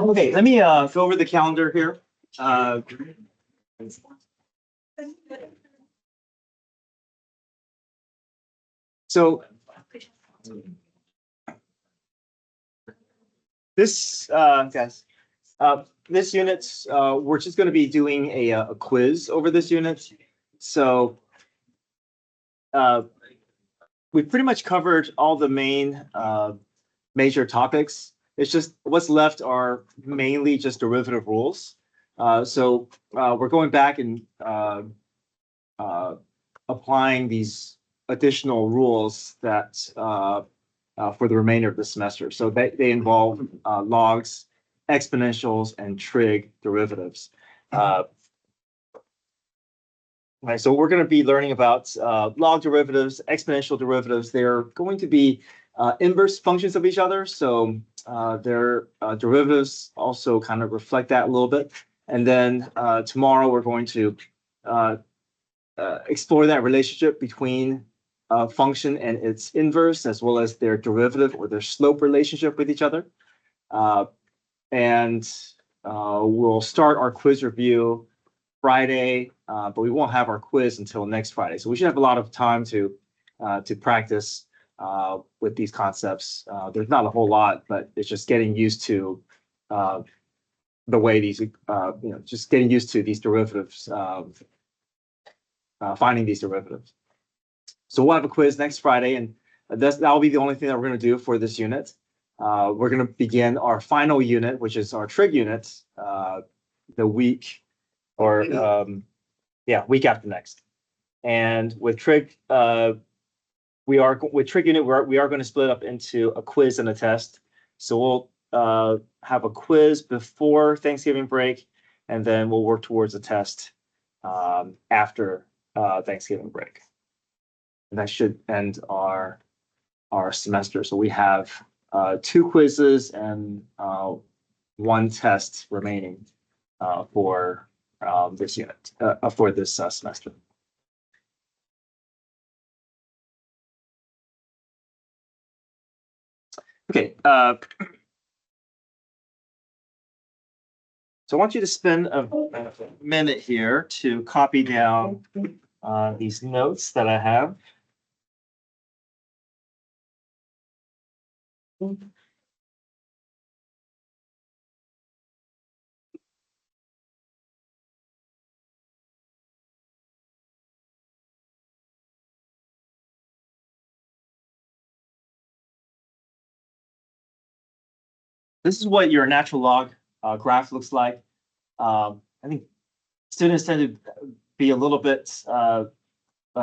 Okay, let me go over the calendar here. So this guys, this unit, we're just going to be doing a quiz over this unit. So we've pretty much covered all the main major topics. It's just what's left are mainly just derivative rules. So we're going back and applying these additional rules that for the remainder of the semester. So they involve logs, exponentials, and trig derivatives. Right, so we're going to be learning about log derivatives, exponential derivatives. They're going to be inverse functions of each other. So their derivatives also kind of reflect that a little bit. And then tomorrow we're going to explore that relationship between a function and its inverse, as well as their derivative or their slope relationship with each other. And we'll start our quiz review Friday, but we won't have our quiz until next Friday. So we should have a lot of time to practice with these concepts. There's not a whole lot, but it's just getting used to the way these, just getting used to these derivatives, finding these derivatives. So we'll have a quiz next Friday, and that'll be the only thing that we're going to do for this unit. We're going to begin our final unit, which is our trig unit, the week or week after next. And with trig, with trig unit, we are going to split up into a quiz and a test. So we'll have a quiz before Thanksgiving break, and then we'll work towards a test after Thanksgiving break. And that should end our semester. So we have 2 quizzes and 1 test remaining for this unit, for this semester. Okay. So I want you to spend a minute here to copy down these notes that I have. This is what your natural log graph looks like. I think students tend to be a little bit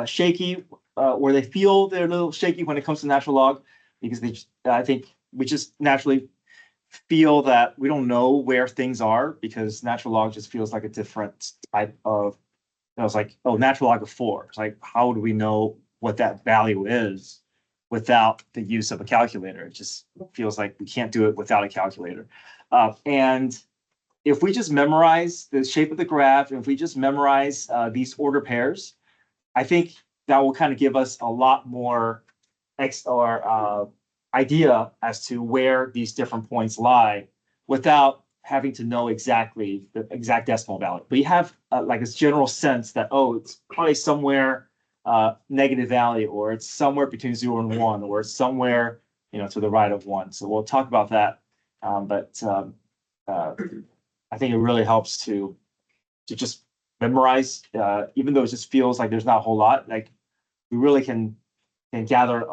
shaky, or they feel they're a little shaky when it comes to natural log, because I think we just naturally feel that we don't know where things are, because natural log just feels like a different type of, it's like, oh, natural log of 4. It's like, how do we know what that value is without the use of a calculator? It just feels like we can't do it without a calculator. And if we just memorize the shape of the graph, and if we just memorize these order pairs, I think that will kind of give us a lot more idea as to where these different points lie without having to know exactly the exact decimal value. But you have like this general sense that, oh, it's probably somewhere negative value, or it's somewhere between 0 and 1, or it's somewhere, to the right of 1. So we'll talk about that. But I think it really helps to just memorize, even though it just feels like there's not a whole lot. Like, we really can gather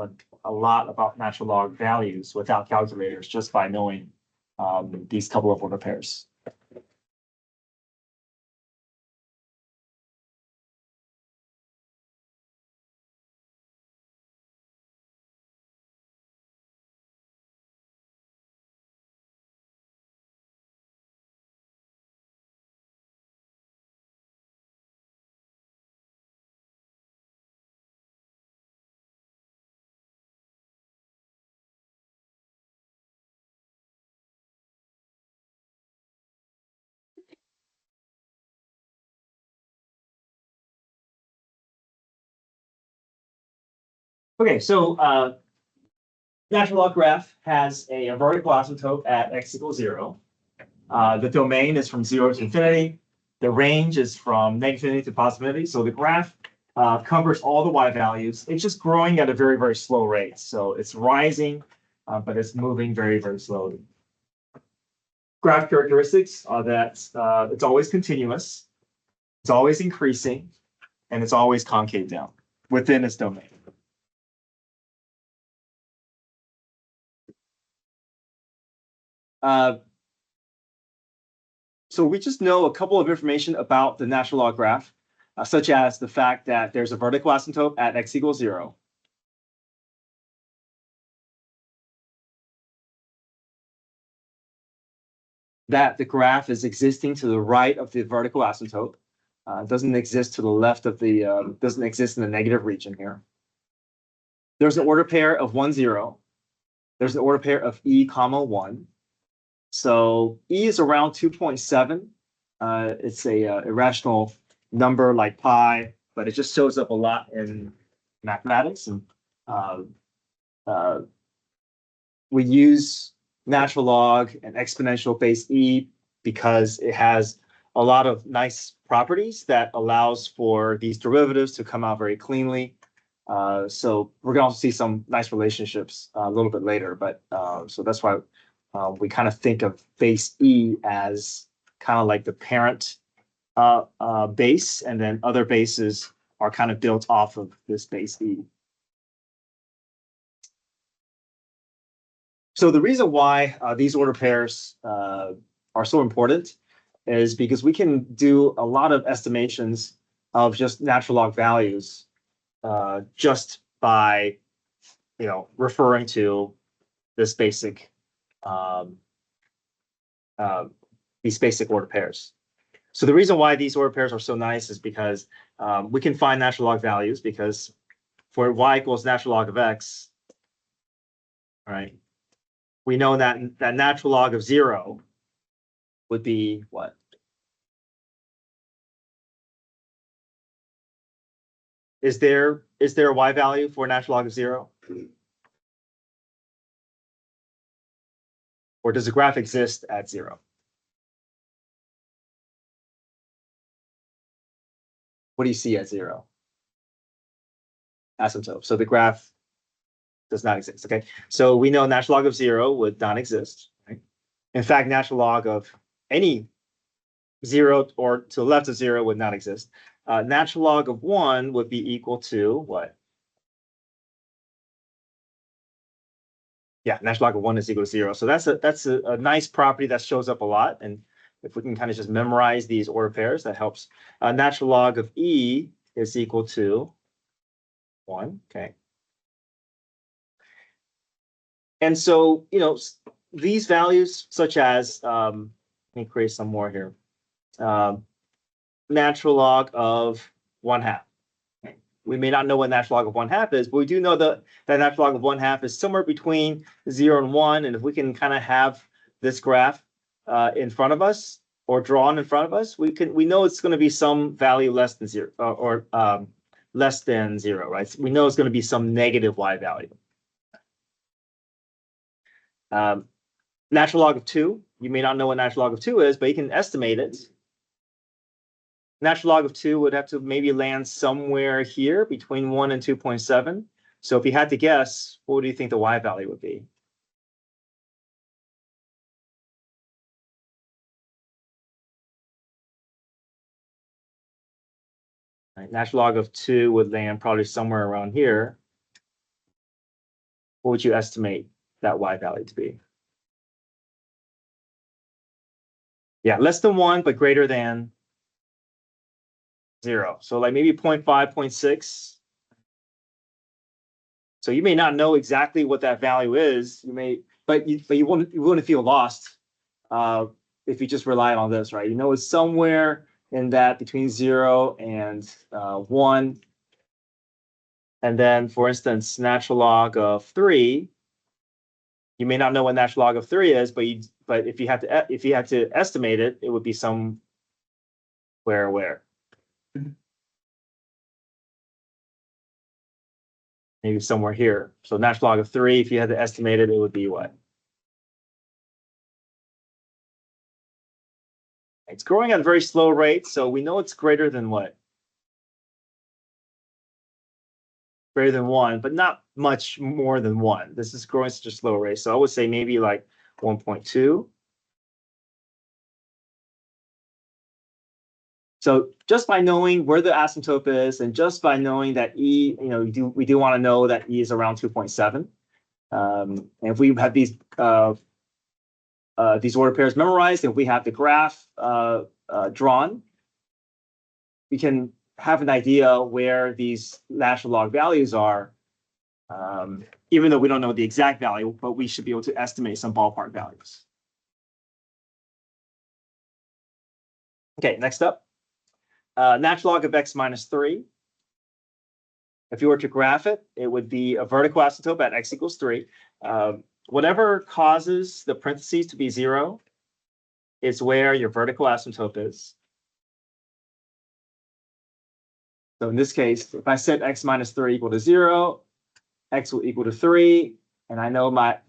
a lot about natural log values without calculators, just by knowing these couple of order pairs. Okay, so natural log graph has a vertical asymptote at x equals 0. The domain is from 0 to infinity. The range is from negative to positivity. So the graph covers all the y values. It's just growing at a very, very slow rate. So it's rising, but it's moving very, very slowly. Graph characteristics are that it's always continuous, it's always increasing, and it's always concave down within its domain. So we just know a couple of information about the natural log graph, such as the fact that there's a vertical asymptote at x equals 0. That the graph is existing to the right of the vertical asymptote. Doesn't exist to the left of the, doesn't exist in the negative region here. There's an order pair of 1, 0. There's an order pair of e comma 1. So e is around 2.7. It's a irrational number like pi, but it just shows up a lot in mathematics. And we use natural log and exponential base e because it has a lot of nice properties that allows for these derivatives to come out very cleanly. So we're going to see some nice relationships a little bit later, but so that's why we kind of think of base e as kind of like the parent base, and then other bases are kind of built off of this base e. So the reason why these order pairs are so important is because we can do a lot of estimations of just natural log values just by referring to this basic these basic order pairs. So the reason why these order pairs are so nice is because we can find natural log values, because for y equals natural log of x, all right, we know that natural log of 0 would be what? Is there a y value for natural log of 0? Or does the graph exist at 0? What do you see at 0? Asymptote. So the graph does not exist. Okay. So we know natural log of 0 would not exist. Right? In fact, natural log of any 0 or to the left of 0 would not exist. Natural log of 1 would be equal to what? Yeah, natural log of 1 is equal to 0. So that's a nice property that shows up a lot. And if we can kind of just memorize these order pairs, that helps. Natural log of e is equal to 1. Okay. And so, these values, such as, let me create some more here. Natural log of 1/2. We may not know what natural log of 1/2 is, but we do know that natural log of 1/2 is somewhere between 0 and 1. And if we can kind of have this graph in front of us or drawn in front of us, we know it's going to be some value less than 0 or less than 0, right? So we know it's going to be some negative y value. Natural log of 2, you may not know what natural log of 2 is, but you can estimate it. Natural log of 2 would have to maybe land somewhere here between 1 and 2.7. So if you had to guess, what do you think the y value would be? Right, natural log of 2 would land probably somewhere around here. What would you estimate that y value to be? Yeah, less than 1, but greater than 0. So like maybe 0.5, 0.6. So you may not know exactly what that value is. You may, but you wouldn't feel lost if you just rely on this, right? You know, it's somewhere in that between 0 and 1. And then, for instance, natural log of 3. You may not know what natural log of 3 is, but if you had to estimate it, it would be somewhere where. Maybe somewhere here. So natural log of 3, if you had to estimate it, it would be what? It's growing at a very slow rate, so we know it's greater than what? Greater than 1, but not much more than 1. This is growing such a slow rate. So I would say maybe like 1.2. So just by knowing where the asymptote is, and just by knowing that E, we do want to know that E is around 2.7. And if we have these order pairs memorized, and if we have the graph drawn, we can have an idea where these natural log values are, even though we don't know the exact value, but we should be able to estimate some ballpark values. Okay, next up, natural log of x minus 3. If you were to graph it, it would be a vertical asymptote at x equals 3. Whatever causes the parentheses to be 0 is where your vertical asymptote is. So in this case, if I set x minus 3 equal to 0, x will equal to 3, and I know my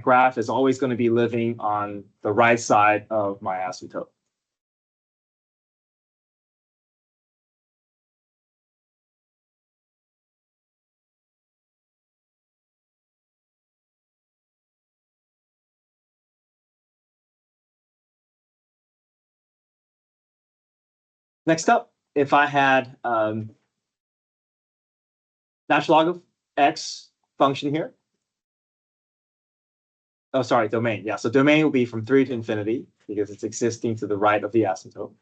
graph is always going to be living on the right side of my asymptote. Next up, if I had natural log of x function here. Oh, sorry, domain. Yeah, so domain will be from 3 to infinity because it's existing to the right of the asymptote.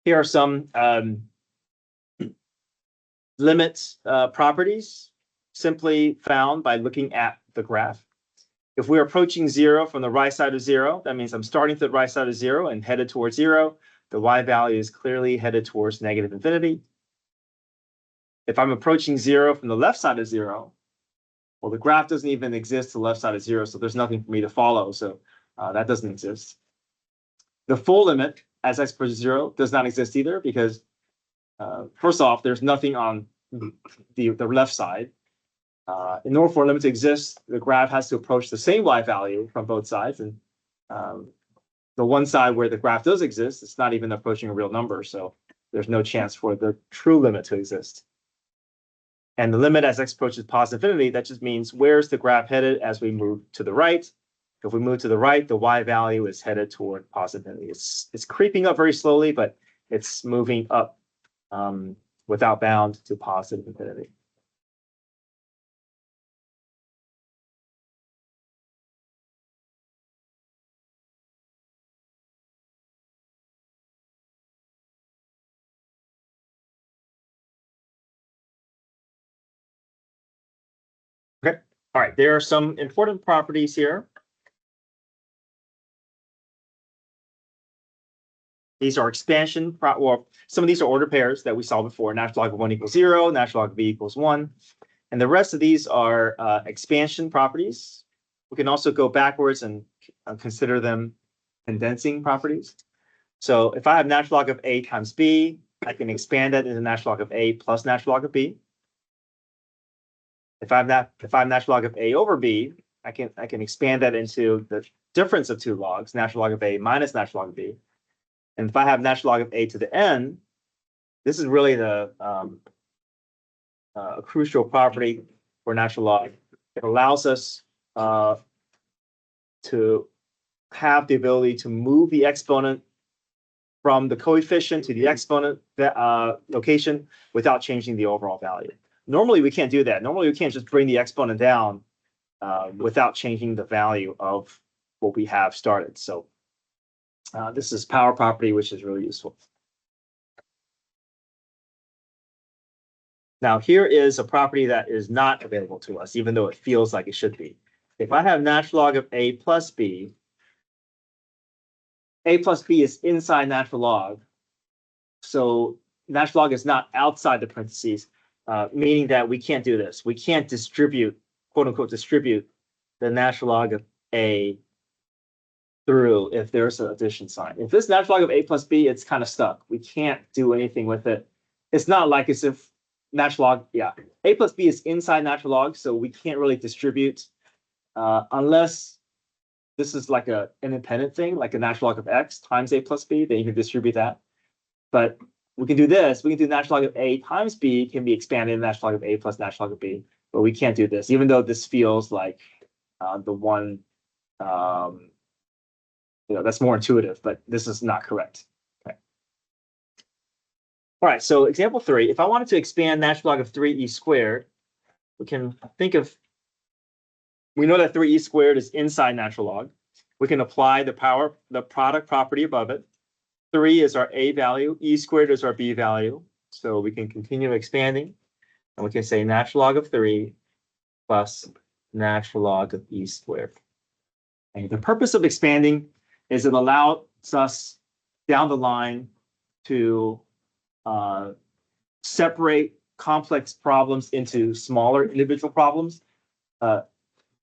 Here are some limit properties. simply found by looking at the graph. If we're approaching 0 from the right side of 0, that means I'm starting to the right side of 0 and headed towards 0. The y value is clearly headed towards negative infinity. If I'm approaching 0 from the left side of 0, well, the graph doesn't even exist to the left side of 0, so there's nothing for me to follow. So that doesn't exist. The full limit as x approaches 0 does not exist either because, first off, there's nothing on the left side. In order for a limit to exist, the graph has to approach the same y value from both sides. And the one side where the graph does exist, it's not even approaching a real number. So there's no chance for the true limit to exist. And the limit as x approaches positive infinity, that just means where's the graph headed as we move to the right. If we move to the right, the y value is headed toward positive infinity. It's creeping up very slowly, but it's moving up without bound to positive infinity. Okay. All right. There are some important properties here. These are expansion, well, some of these are order pairs that we saw before. Natural log of 1 equals 0, natural log of b equals 1. And the rest of these are expansion properties. We can also go backwards and consider them condensing properties. So if I have natural log of a times b, I can expand that into natural log of a plus natural log of b. If I'm natural log of a over b, I can expand that into the difference of two logs, natural log of a minus natural log of b. And if I have natural log of a to the n, this is really the a crucial property for natural log. It allows us to have the ability to move the exponent from the coefficient to the exponent location without changing the overall value. Normally, we can't do that. Normally, we can't just bring the exponent down without changing the value of what we have started. So this is power property, which is really useful. Now, here is a property that is not available to us, even though it feels like it should be. If I have natural log of a plus b is inside natural log. So natural log is not outside the parentheses, meaning that we can't do this. We can't distribute, quote unquote, distribute the natural log of a through if there's an addition sign. If this natural log of a plus b, it's kind of stuck. We can't do anything with it. It's not like as if natural log, a plus b is inside natural log, so we can't really distribute unless this is like an independent thing, like a natural log of x times a plus b, then you can distribute that. But we can do this. We can do natural log of a times b can be expanded into natural log of a plus natural log of b, but we can't do this, even though this feels like the one, that's more intuitive, but this is not correct. Okay. All right, so example 3, if I wanted to expand natural log of 3e squared, we can think of, we know that 3e squared is inside natural log. We can apply the product property above it. 3 is our a value, e squared is our b value. So we can continue expanding, and we can say natural log of 3 plus natural log of e squared. And the purpose of expanding is it allows us down the line to separate complex problems into smaller individual problems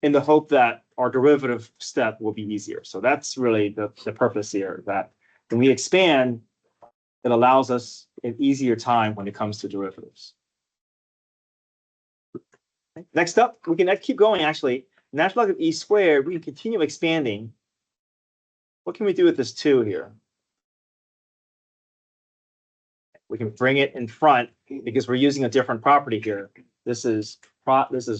in the hope that our derivative step will be easier. So that's really the purpose here, that when we expand, it allows us an easier time when it comes to derivatives. Next up, we can keep going, actually. Natural log of e squared, we can continue expanding. What can we do with this 2 here? We can bring it in front because we're using a different property here. This is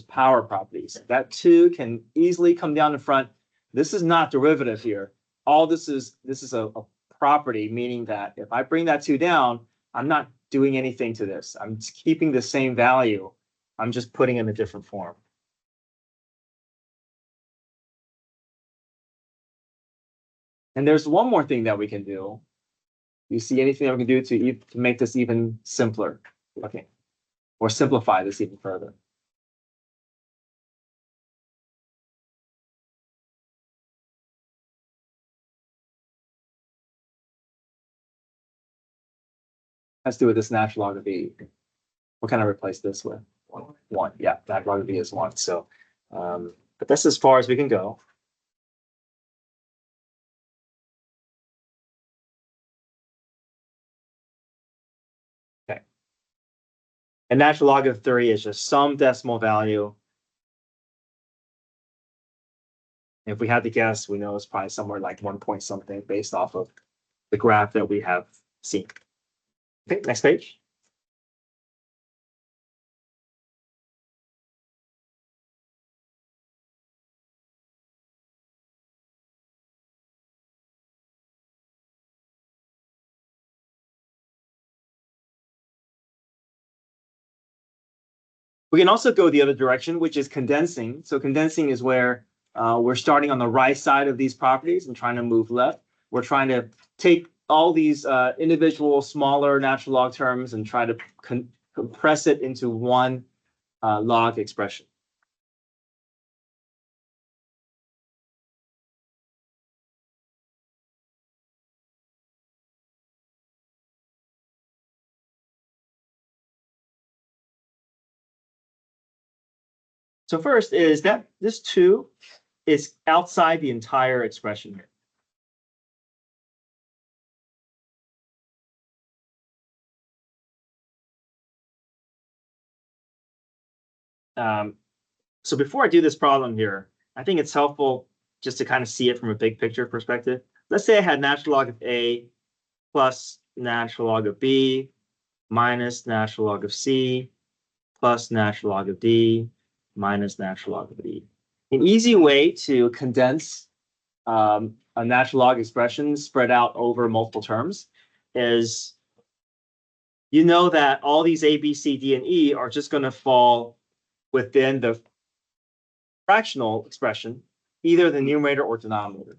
power properties. That 2 can easily come down in front. This is not derivative here. All this is a property, meaning that if I bring that 2 down, I'm not doing anything to this. I'm keeping the same value. I'm just putting it in a different form. And there's one more thing that we can do. You see anything that we can do to make this even simpler? Okay. Or simplify this even further. Has to do with this natural log of b. What can I replace this with? 1. Yeah, natural log of b is 1. So, but that's as far as we can go. Okay. And natural log of 3 is just some decimal value. If we had to guess, we know it's probably somewhere like 1 point something based off of the graph that we have seen. Okay, next page. We can also go the other direction, which is condensing. So condensing is where we're starting on the right side of these properties and trying to move left. We're trying to take all these individual smaller natural log terms and try to compress it into one log expression. So first is that this 2 is outside the entire expression here. So before I do this problem here, I think it's helpful just to kind of see it from a big picture perspective. Let's say I had natural log of A plus natural log of B minus natural log of C plus natural log of D minus natural log of E. An easy way to condense a natural log expression spread out over multiple terms is you know that all these A, B, C, D, and E are just going to fall within the fractional expression, either the numerator or denominator.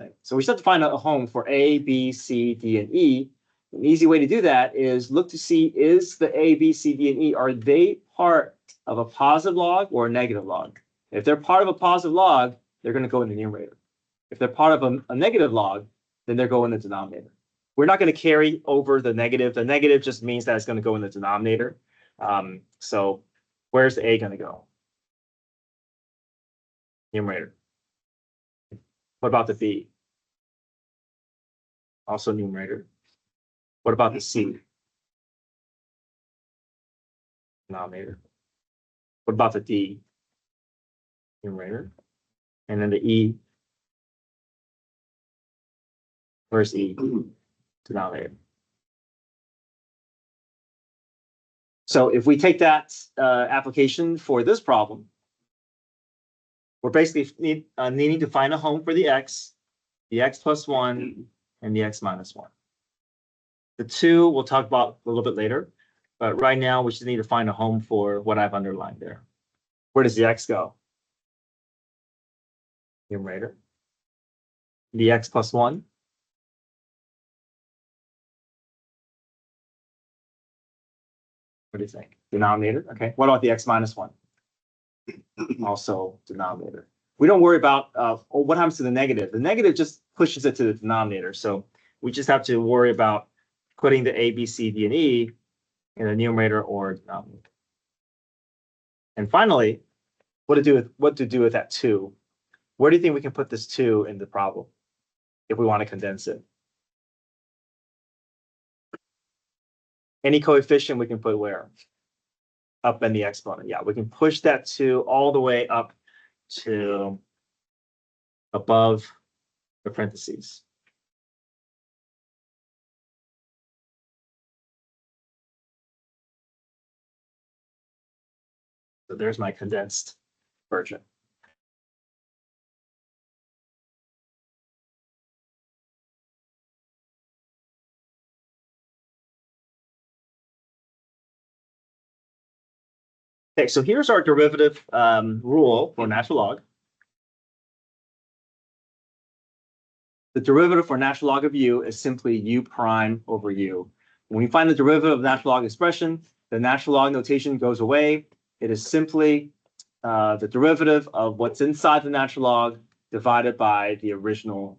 Okay. So we just have to find a home for A, B, C, D, and E. An easy way to do that is look to see, is the A, B, C, D, and E, are they part of a positive log or a negative log? If they're part of a positive log, they're going to go in the numerator. If they're part of a negative log, then they're going in the denominator. We're not going to carry over the negative. The negative just means that it's going to go in the denominator. So where's the A going to go? Numerator. What about the B? Also numerator. What about the C? Denominator. What about the D? Numerator. And then the E. Where's E? Denominator. So if we take that application for this problem, we're basically needing to find a home for the x plus 1, and the x minus 1. The 2 we'll talk about a little bit later, but right now we just need to find a home for what I've underlined there. Where does the x go? Numerator. The x plus 1. What do you think? Denominator. Okay. What about the x minus 1? Also denominator. We don't worry about what happens to the negative. The negative just pushes it to the denominator. So we just have to worry about putting the A, B, C, D, and E in the numerator or denominator. And finally, what to do with that 2? Where do you think we can put this 2 in the problem if we want to condense it? Any coefficient we can put where? Up in the exponent. Yeah, we can push that 2 all the way up to above the parentheses. So there's my condensed version. Okay, so here's our derivative rule for natural log. The derivative for natural log of u is simply u prime over u. When we find the derivative of natural log expression, the natural log notation goes away. It is simply the derivative of what's inside the natural log divided by the original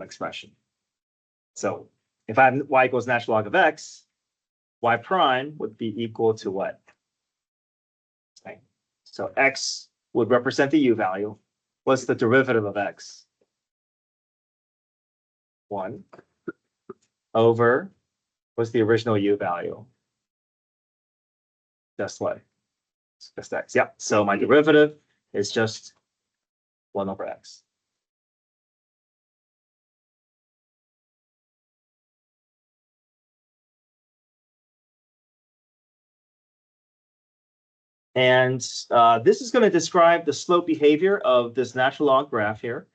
expression. So if I have y equals natural log of x, y prime would be equal to what? Okay. So x would represent the u value. What's the derivative of x? 1 over, what's the original u value? Just what? Just x. Yeah. So my derivative is just 1 over x. And this is going to describe the slope behavior of this natural log graph here.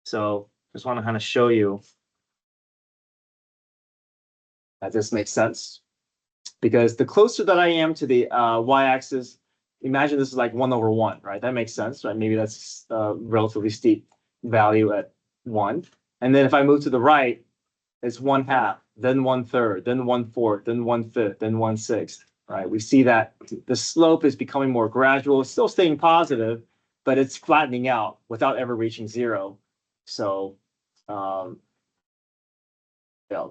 So just want to kind of show you that this makes sense. Because the closer that I am to the y-axis, imagine this is like 1 over 1, right? That makes sense, right? Maybe that's a relatively steep value at 1. And then if I move to the right, it's 1/2, then 1/3, then 1/4, then 1/5, then 1/6, right? We see that the slope is becoming more gradual. It's still staying positive, but it's flattening out without ever reaching 0. So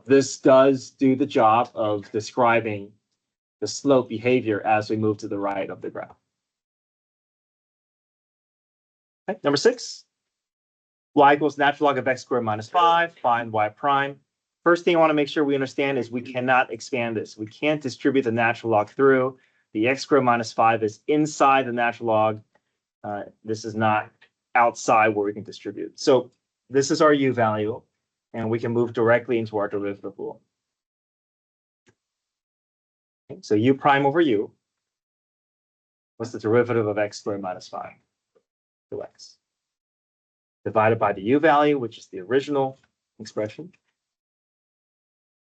this does do the job of describing the slope behavior as we move to the right of the graph. Okay, number 6, y equals natural log of x squared minus 5, find y prime. First thing I want to make sure we understand is we cannot expand this. We can't distribute the natural log through. The x squared minus 5 is inside the natural log. This is not outside where we can distribute. So this is our u value, and we can move directly into our derivative rule. Okay, so u prime over u. What's the derivative of x squared minus 5? 2x. Divided by the u value, which is the original expression.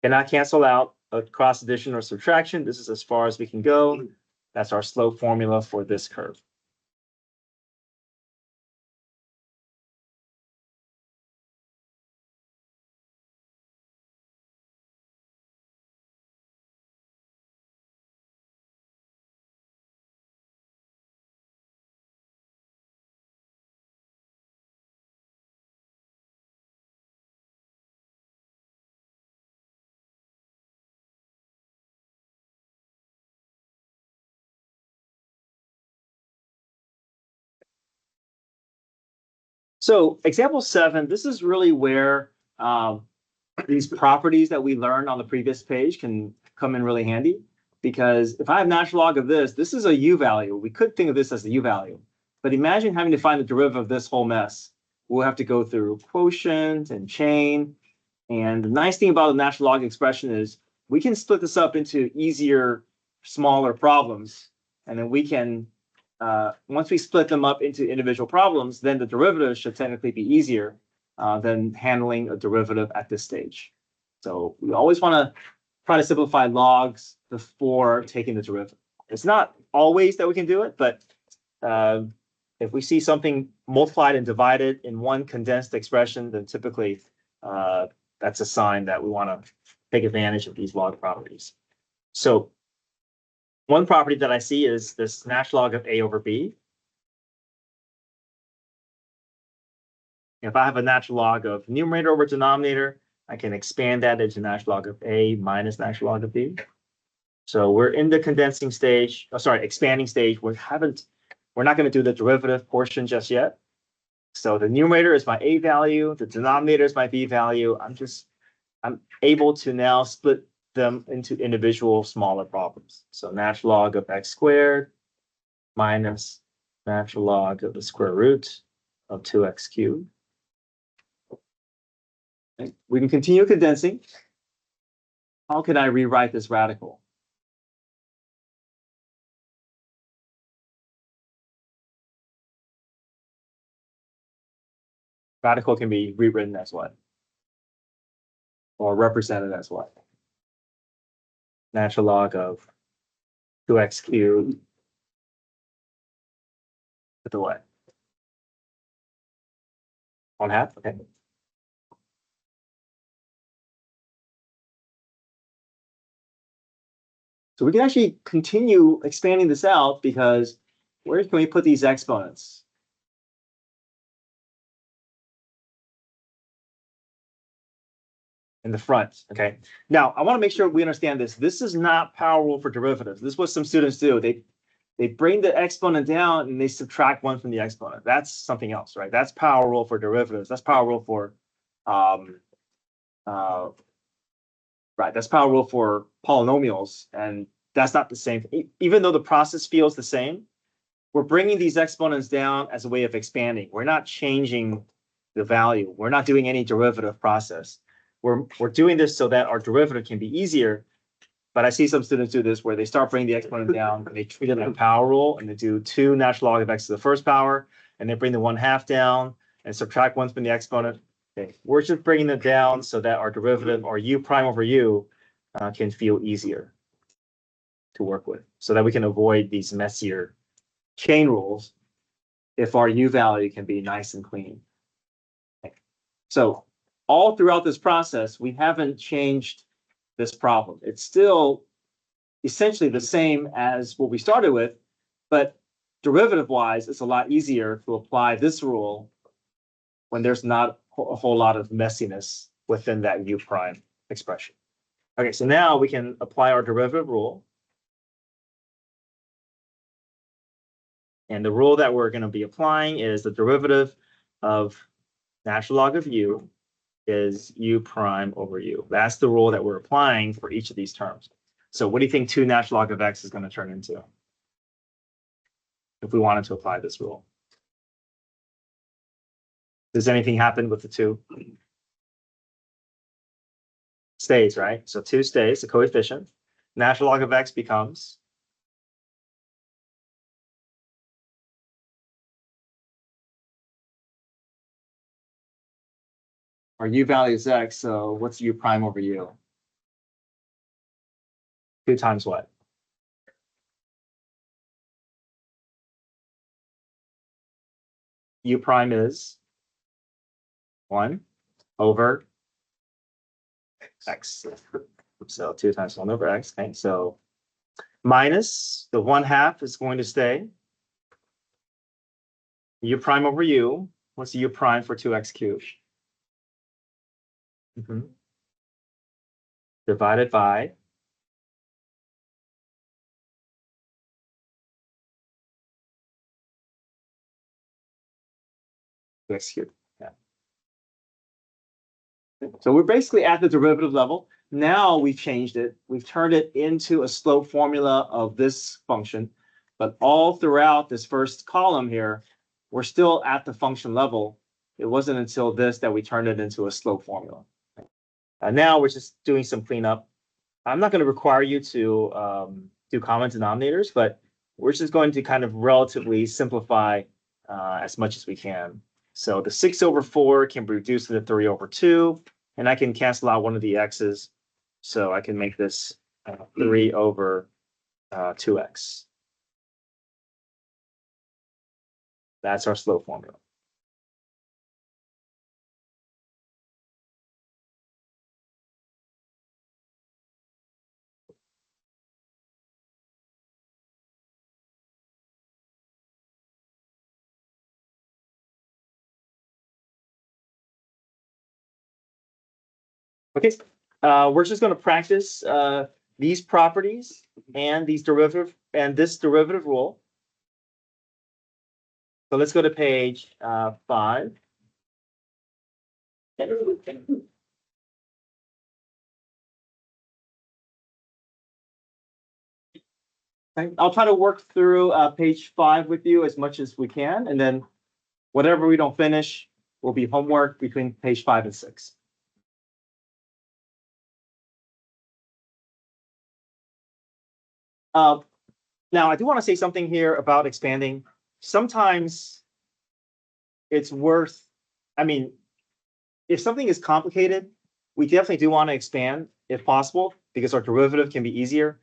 Cannot cancel out a cross addition or subtraction. This is as far as we can go. That's our slope formula for this curve. So example 7, this is really where these properties that we learned on the previous page can come in really handy. Because if I have natural log of this, this is a u value. We could think of this as the u value. But imagine having to find the derivative of this whole mess. We'll have to go through quotient and chain. And the nice thing about the natural log expression is we can split this up into easier, smaller problems. And then we can, once we split them up into individual problems, then the derivative should technically be easier than handling a derivative at this stage. So we always want to try to simplify logs before taking the derivative. It's not always that we can do it, but if we see something multiplied and divided in one condensed expression, then typically that's a sign that we want to take advantage of these log properties. So one property that I see is this natural log of a over b. If I have a natural log of numerator over denominator, I can expand that into natural log of a minus natural log of b. So we're in the condensing stage, expanding stage. We're not going to do the derivative portion just yet. So the numerator is my a value, the denominator is my b value. I'm able to now split them into individual smaller problems. So natural log of x squared minus natural log of the square root of 2x cubed. Okay. We can continue condensing. How can I rewrite this radical? Radical can be rewritten as what? Or represented as what? Natural log of 2x cubed to the what? 1/2, okay. So we can actually continue expanding this out because where can we put these exponents? in the front, okay? Now, I want to make sure we understand this. This is not power rule for derivatives. This is what some students do. They bring the exponent down and they subtract one from the exponent. That's something else, right? That's power rule for derivatives. That's power rule for, right, that's power rule for polynomials, and that's not the same. Even though the process feels the same, we're bringing these exponents down as a way of expanding. We're not changing the value. We're not doing any derivative process. We're doing this so that our derivative can be easier. But I see some students do this where they start bringing the exponent down and they treat it like a power rule, and they do 2 natural log of x to the first power, and they bring the 1/2 down and subtract 1 from the exponent. Okay, we're just bringing it down so that our derivative, or u prime over u, can feel easier to work with, so that we can avoid these messier chain rules if our u value can be nice and clean. Okay. So all throughout this process, we haven't changed this problem. It's still essentially the same as what we started with, but derivative-wise, it's a lot easier to apply this rule when there's not a whole lot of messiness within that u prime expression. Okay, so now we can apply our derivative rule. And the rule that we're going to be applying is the derivative of natural log of u is u prime over u. That's the rule that we're applying for each of these terms. So what do you think 2 natural log of x is going to turn into if we wanted to apply this rule? Does anything happen with the 2? Stays, right? So 2 stays, the coefficient. Natural log of x becomes our u value is x, so what's u prime over u? 2 times what? U prime is 1 over x. So 2 times 1 over x. Okay, so minus the 1/2 is going to stay. U prime over u. What's u prime for 2x cubed? Divided by x cubed. Yeah. So we're basically at the derivative level. Now we've changed it. We've turned it into a slope formula of this function. But all throughout this first column here, we're still at the function level. It wasn't until this that we turned it into a slope formula. Now we're just doing some cleanup. I'm not going to require you to do common denominators, but we're just going to kind of relatively simplify as much as we can. So the 6 over 4 can be reduced to the 3 over 2, and I can cancel out one of the x's. So I can make this 3 over 2x. That's our slope formula. Okay, we're just going to practice these properties and these derivative and this derivative rule. So let's go to page 5. I'll try to work through page 5 with you as much as we can, and then whatever we don't finish will be homework between page 5 and 6. Now, I do want to say something here about expanding. Sometimes it's worth, I mean, if something is complicated, we definitely do want to expand if possible, because our derivative can be easier.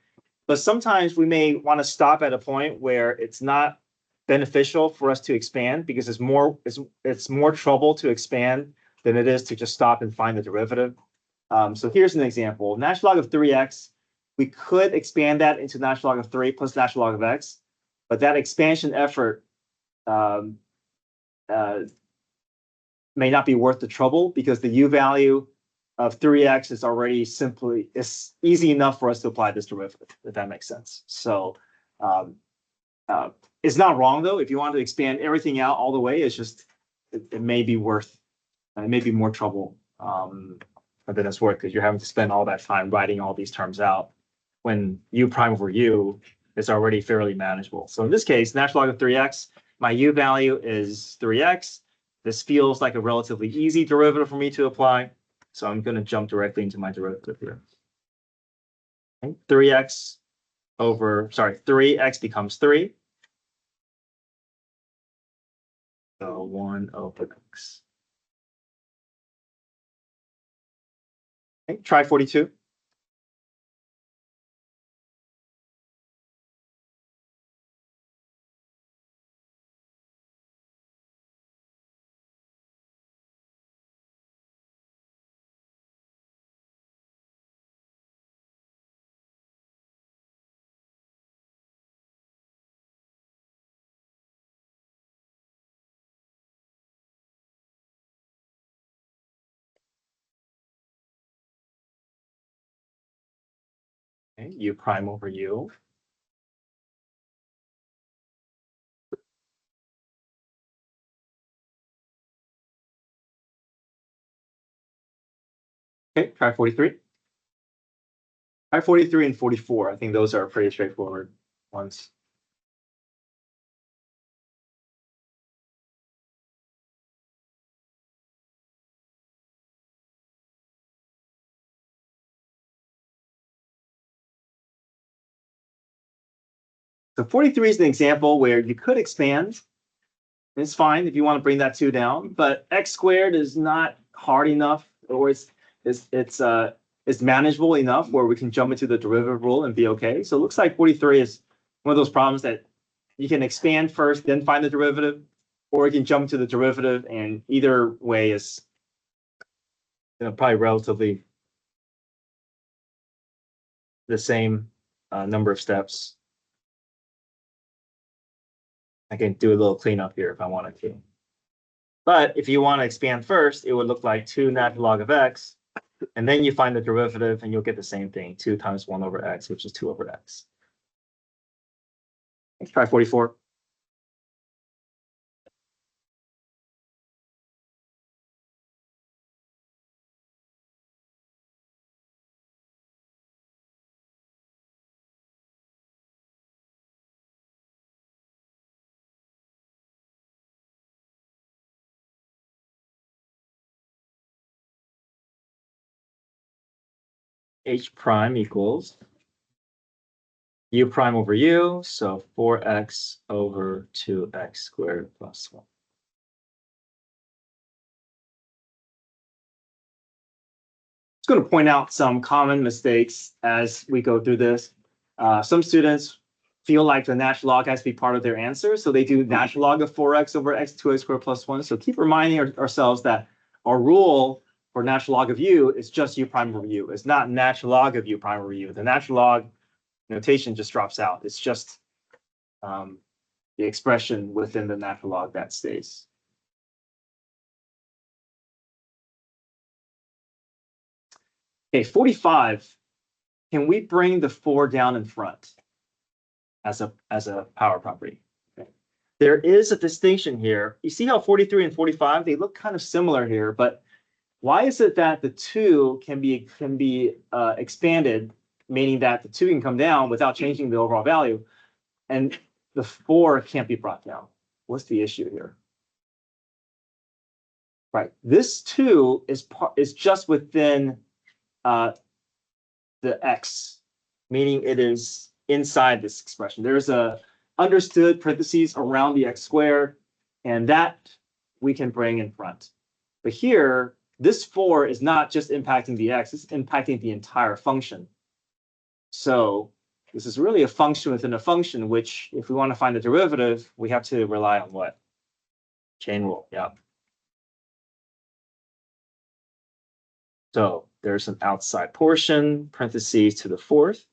But sometimes we may want to stop at a point where it's not beneficial for us to expand, because it's more trouble to expand than it is to just stop and find the derivative. So here's an example. Natural log of 3x, we could expand that into natural log of 3 plus natural log of x, but that expansion effort may not be worth the trouble, because the u value of 3x is already simply, it's easy enough for us to apply this derivative, if that makes sense. So it's not wrong though. If you want to expand everything out all the way, it's just, it may be worth, it may be more trouble than it's worth, because you're having to spend all that time writing all these terms out when u prime over u is already fairly manageable. So in this case, natural log of 3x, my u value is 3x. This feels like a relatively easy derivative for me to apply. So I'm going to jump directly into my derivative here. Okay. 3x over, sorry, 3x becomes 3. So 1 over x. Okay, try 42. Okay, u prime over u. Okay, try 43. Try 43 and 44. I think those are pretty straightforward ones. So 43 is an example where you could expand. It's fine if you want to bring that 2 down, but x squared is not hard enough, or it's manageable enough where we can jump into the derivative rule and be okay. So it looks like 43 is one of those problems that you can expand first, then find the derivative, or you can jump to the derivative, and either way is probably relatively the same number of steps. I can do a little cleanup here if I wanted to. But if you want to expand first, it would look like 2 natural log of x, and then you find the derivative and you'll get the same thing, 2 times 1 over x, which is 2 over x. Let's try 44. H prime equals u prime over u, so 4x over 2x squared plus 1. Just going to point out some common mistakes as we go through this. Some students feel like the natural log has to be part of their answer, so they do natural log of 4x over x 2x squared plus 1. So keep reminding ourselves that our rule for natural log of u is just u prime over u. It's not natural log of u prime over u. The natural log notation just drops out. It's just the expression within the natural log that stays. Okay, 45. Can we bring the 4 down in front as a power property? Okay. There is a distinction here. You see how 43 and 45, they look kind of similar here, but why is it that the 2 can be expanded, meaning that the 2 can come down without changing the overall value, and the 4 can't be brought down? What's the issue here? Right, this 2 is just within the x, meaning it is inside this expression. There's a understood parentheses around the x squared, and that we can bring in front. But here, this 4 is not just impacting the x, it's impacting the entire function. So this is really a function within a function, which if we want to find the derivative, we have to rely on what? Chain rule, yeah. So there's an outside portion, parentheses to the 4th.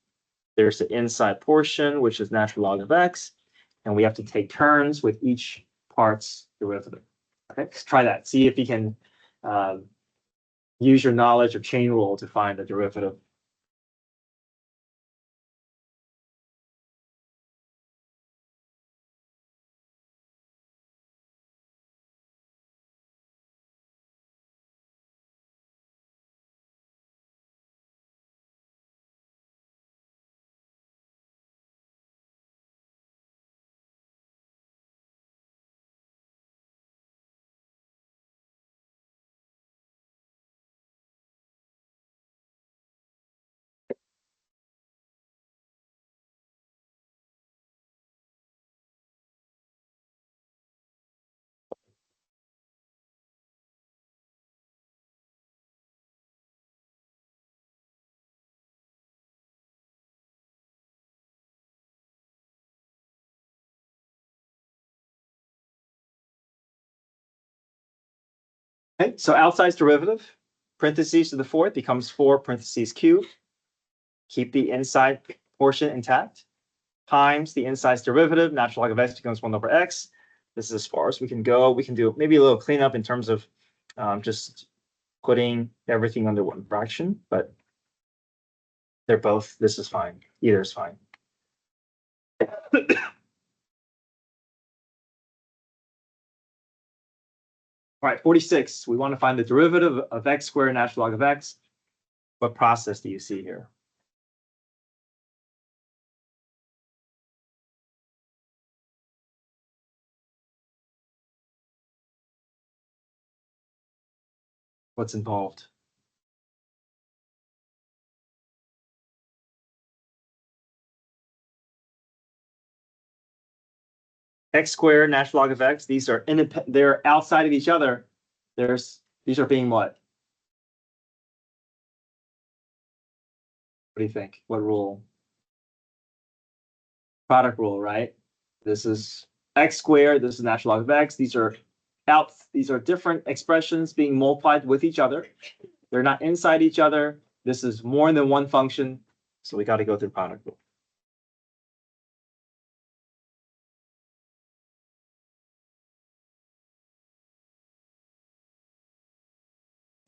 There's the inside portion, which is natural log of x. And we have to take turns with each part's derivative. Okay, let's try that. See if you can use your knowledge of chain rule to find the derivative. Okay, so outsize derivative, parentheses to the fourth becomes 4 parentheses cubed. Keep the inside portion intact. Times the inside derivative, natural log of x becomes 1 over x. This is as far as we can go. We can do maybe a little cleanup in terms of just putting everything under one fraction, but they're both, this is fine. Either is fine. All right, 46. We want to find the derivative of x squared natural log of x. What process do you see here? What's involved? X squared, natural log of x. These are independent. They're outside of each other. These are being what? What do you think? What rule? Product rule, right? This is x squared. This is natural log of x. These are out. These are different expressions being multiplied with each other. They're not inside each other. This is more than one function. So we got to go through product rule.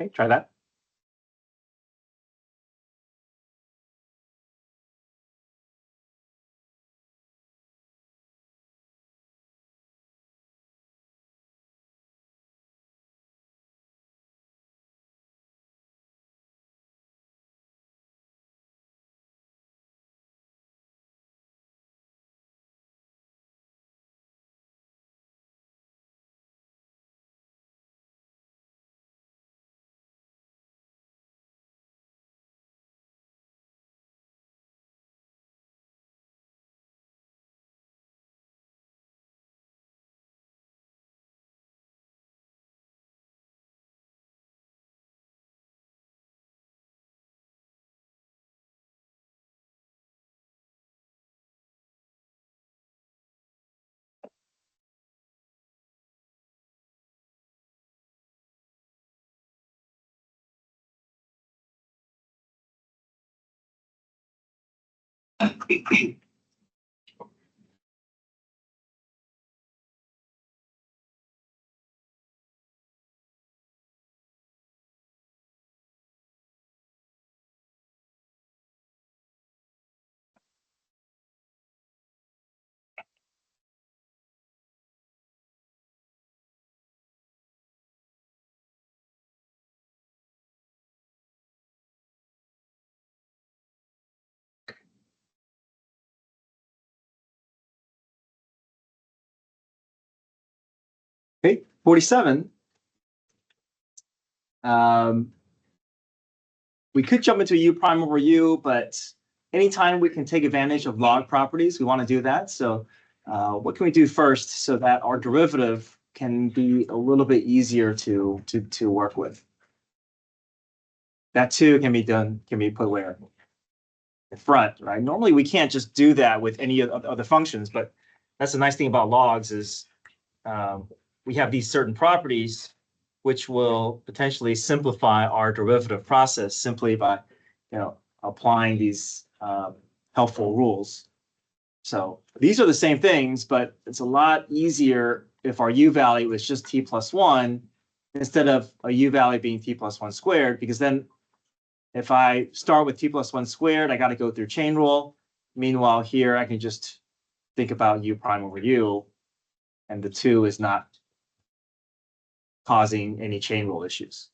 Okay, try that. Okay, 47. We could jump into u prime over u, but anytime we can take advantage of log properties, we want to do that. So what can we do first so that our derivative can be a little bit easier to work with? That too can be put where? In front, right? Normally we can't just do that with any of the functions, but that's the nice thing about logs is we have these certain properties which will potentially simplify our derivative process simply by, applying these helpful rules. So these are the same things, but it's a lot easier if our u value is just t plus 1 instead of a u value being t plus 1 squared, because then if I start with t plus 1 squared, I got to go through chain rule. Meanwhile, here I can just think about u prime over u, and the 2 is not causing any chain rule issues.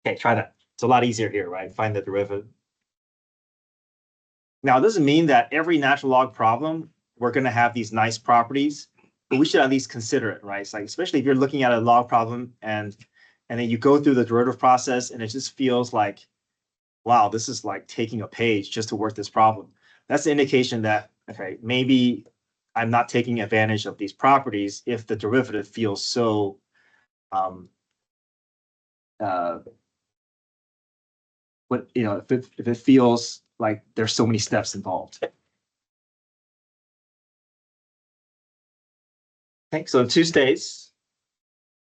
Okay, try that. It's a lot easier here, right? Find the derivative. Now, it doesn't mean that every natural log problem, we're going to have these nice properties, but we should at least consider it, right? It's like, especially if you're looking at a log problem and then you go through the derivative process and it just feels like, wow, this is like taking a page just to work this problem. That's an indication that, okay, maybe I'm not taking advantage of these properties if the derivative feels so if it feels like there's so many steps involved. Okay, so in two states,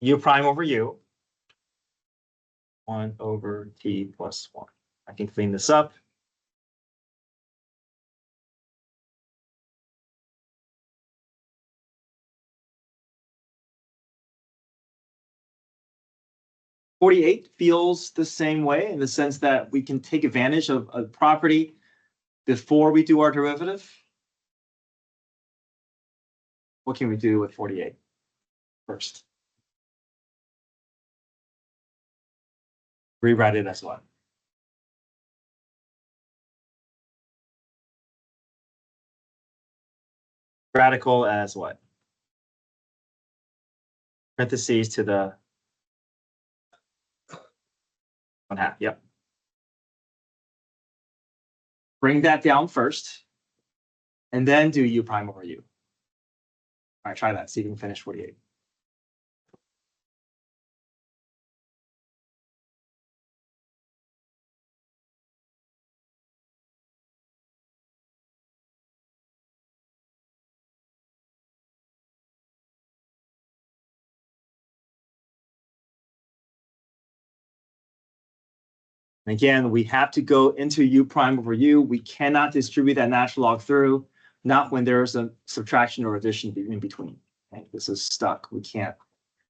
u prime over u, 1 over t plus 1. I can clean this up. '48 feels the same way in the sense that we can take advantage of a property before we do our derivative. What can we do with 48 first? Rewrite it as what? Radical as what? Parentheses to the 1/2. Yep. Bring that down first, and then do u prime over u. All right, try that. See if you can finish 48. And again, we have to go into u prime over u. We cannot distribute that natural log through, not when there's a subtraction or addition in between. Okay? This is stuck. We can't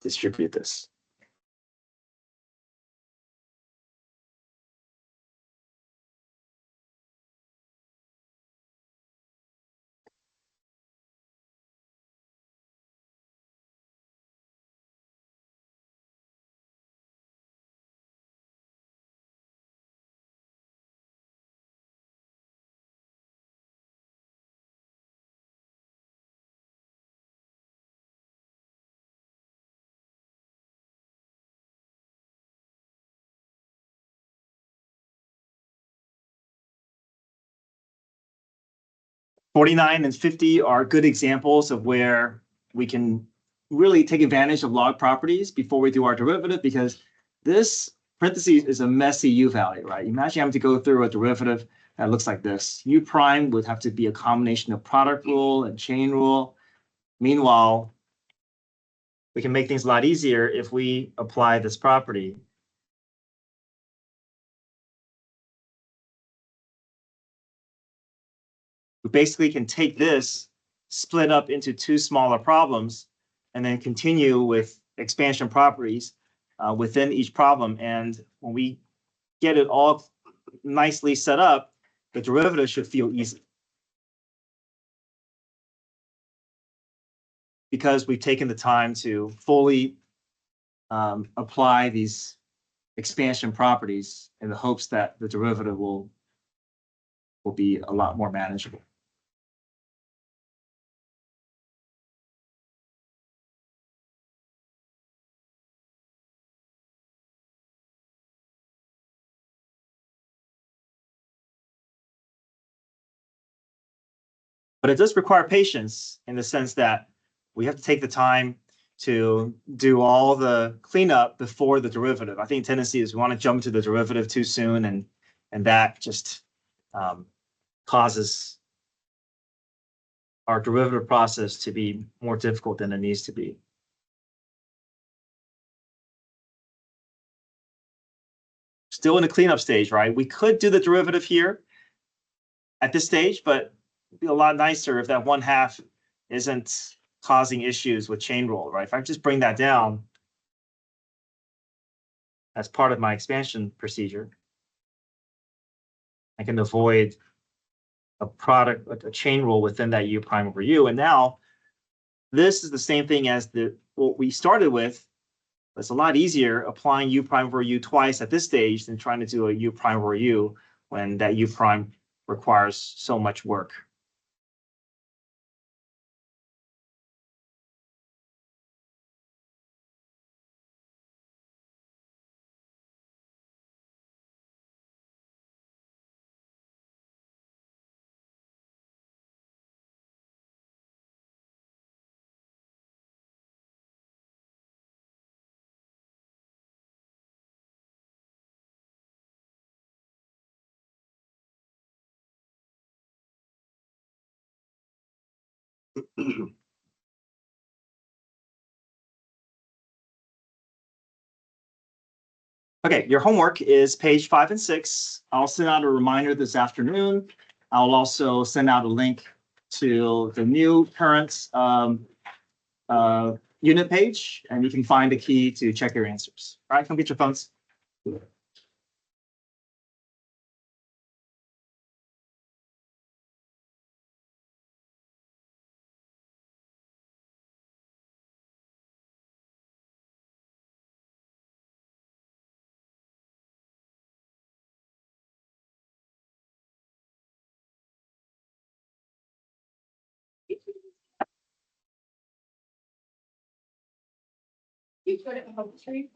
distribute this. '49 and '50 are good examples of where we can really take advantage of log properties before we do our derivative, because this parentheses is a messy u value, right? Imagine having to go through a derivative that looks like this. U prime would have to be a combination of product rule and chain rule. Meanwhile, we can make things a lot easier if we apply this property. We basically can take this, split up into two smaller problems, and then continue with expansion properties within each problem. And when we get it all nicely set up, the derivative should feel easy, because we've taken the time to fully apply these expansion properties in the hopes that the derivative will be a lot more manageable. But it does require patience in the sense that we have to take the time to do all the cleanup before the derivative. I think tendency is we want to jump to the derivative too soon, and that just causes our derivative process to be more difficult than it needs to be. Still in the cleanup stage, right? We could do the derivative here at this stage, but it'd be a lot nicer if that 1/2 isn't causing issues with chain rule, right? If I just bring that down, as part of my expansion procedure, I can avoid a chain rule within that u prime over u. And now this is the same thing as what we started with. It's a lot easier applying u prime over u twice at this stage than trying to do a u prime over u when that u prime requires so much work. Okay, your homework is page 5 and 6. I'll send out a reminder this afternoon. I'll also send out a link to the new current unit page, and you can find a key to check your answers. All right, come get your phones. You put it in the tree?